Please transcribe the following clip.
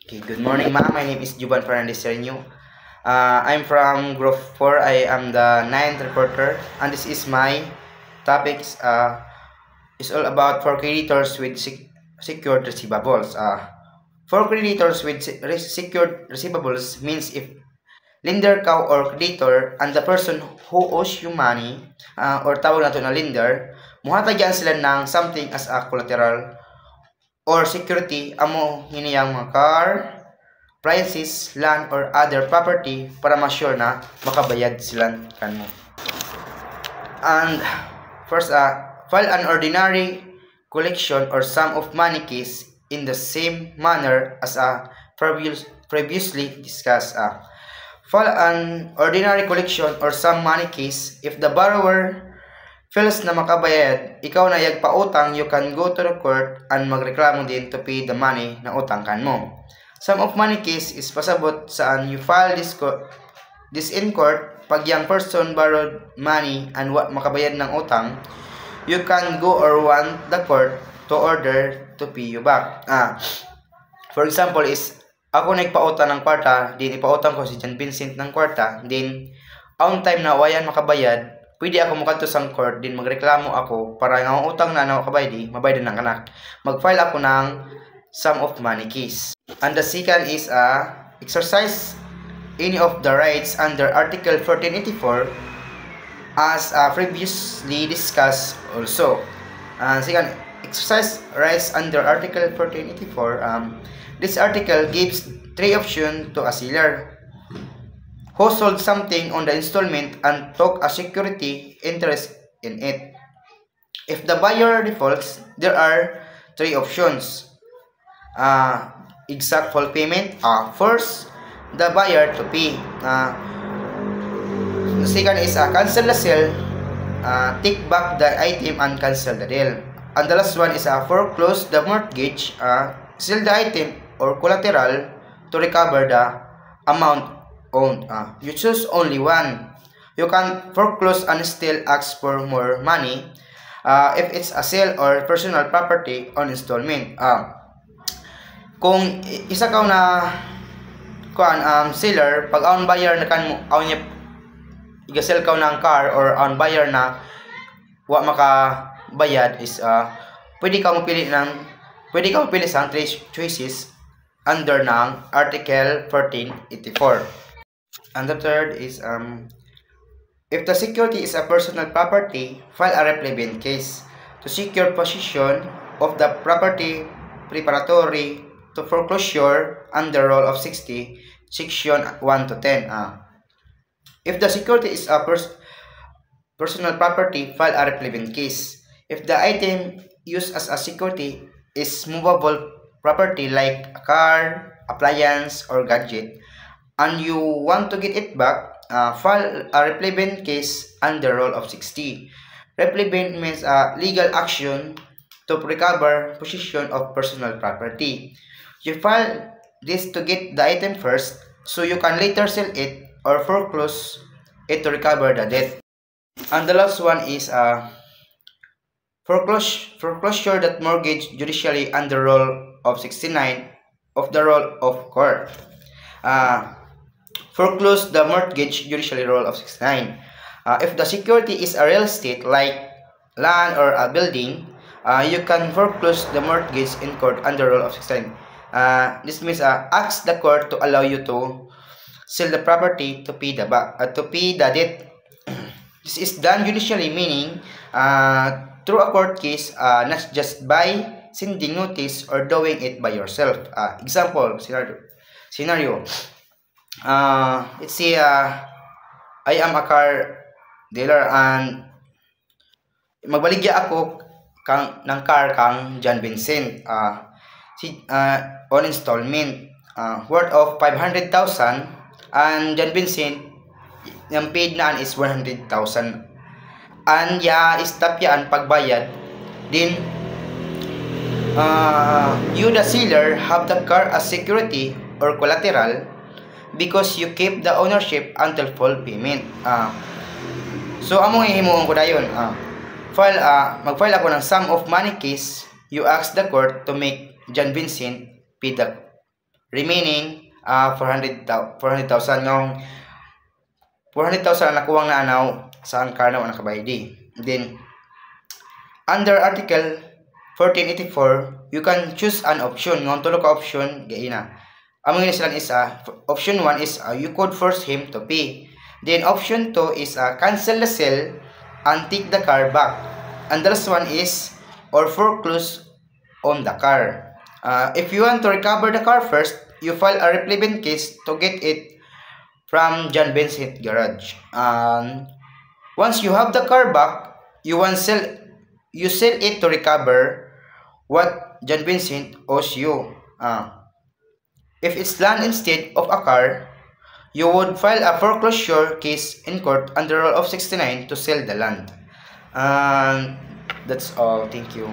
Okay, good morning, ma'am. My name is Juban Fernandez Sereño. I'm from Group 4. I am the 9th reporter, and this is my topics. Is all about for creditors with secured receivables. For creditors with secured receivables means if lender ka or creditor and the person who owes you money or tawag nato na lender, muhatagyan sila ng something as a collateral or security amo hiniyang mga car, appliances, land, or other property para ma-sure na makabayad sila kanmo. And first, file an ordinary collection or sum of money case in the same manner as previously discussed. File an ordinary collection or sum money case if the borrower fails na makabayad, ikaw na yagpautang, you can go to the court and magreklamo din to pay the money na utang kan mo. Sum of money case is pasabot saan you file this in court pag yung person borrowed money and makabayad ng utang, you can go or want the court to order to pay you back. For example is, ako nagpautang ng kwarta, din ipautang ko si John Vincent ng kwarta, din on time na wayan makabayad, pwede ako mukadto sang court, din magreklamo ako para nga utang na makabayad di, mabayad ng anak. Mag-file ako ng sum of money case. And the second is exercise any of the rights under Article 1484 as previously discussed also. Second, exercise rights under Article 1484. This article gives three options to a seller who sold something on the installment and took a security interest in it. If the buyer defaults, there are three options. Exact full payment. First, the buyer to pay. The second is cancel the sale, take back the item and cancel the deal. And the last one is foreclose the mortgage, sell the item or collateral to recover the amount owned. You choose only one. You can foreclose and still ask for more money if it's a sale or personal property on installment. Kung isa ka na seller, pag on buyer na kan mo niya iga-sell ka ng car or on buyer na wa makabayad is pwede ka mapili sa three choices under ng Article 1484. And the third is if the security is a personal property, file a replenishment case to secure possession of the property preparatory to foreclosure under Rule of 60, Section 1 to 10. If the security is a personal property, file a replenishment case. If the item used as a security is movable property like a car, appliance, or gadget, and you want to get it back, file a replenishment case under Rule of 60. Replenishment means legal action to recover possession of personal property. You file this to get the item first, so you can later sell it or foreclose it to recover the debt. And the last one is foreclosure that mortgage judicially under Rule of 69 of the Rule of Court. Foreclose the mortgage judicially Rule of 69. If the security is a real estate like land or a building, you can foreclose the mortgage in court under Rule of 69. This means ask the court to allow you to sell the property to pay the debt. This is done judicially, meaning through a court case, not just by sending notice or doing it by yourself. Example scenario. Let's say I am a car dealer and magbaligya ako ng car kang John Vincent on installment worth of 500,000 and John Vincent yung paid naan is 100,000 and stop yan pagbayad din you the seller have the car as security or collateral because you keep the ownership until full payment. So among himuon ko dayon, mag-file ako ng sum of money case. You ask the court to make John Vincent pay the remaining 400,000 ngong 400,000 ang nakuwang na anaw sa ang car na nakabaydi. Then under article 1484 you can choose an option ngong tulo ka option gaina. Among ini sila is option 1 is you could force him to pay. Then option 2 is cancel the sale and take the car back. And the last one is or foreclose on the car. If you want to recover the car first, you file a replavent case to get it from John Vincent Garage. Once you have the car back, you sell it to recover what John Vincent owes you. If it's land instead of a car, you would file a foreclosure case in court under Rule of 69 to sell the land. That's all. Thank you.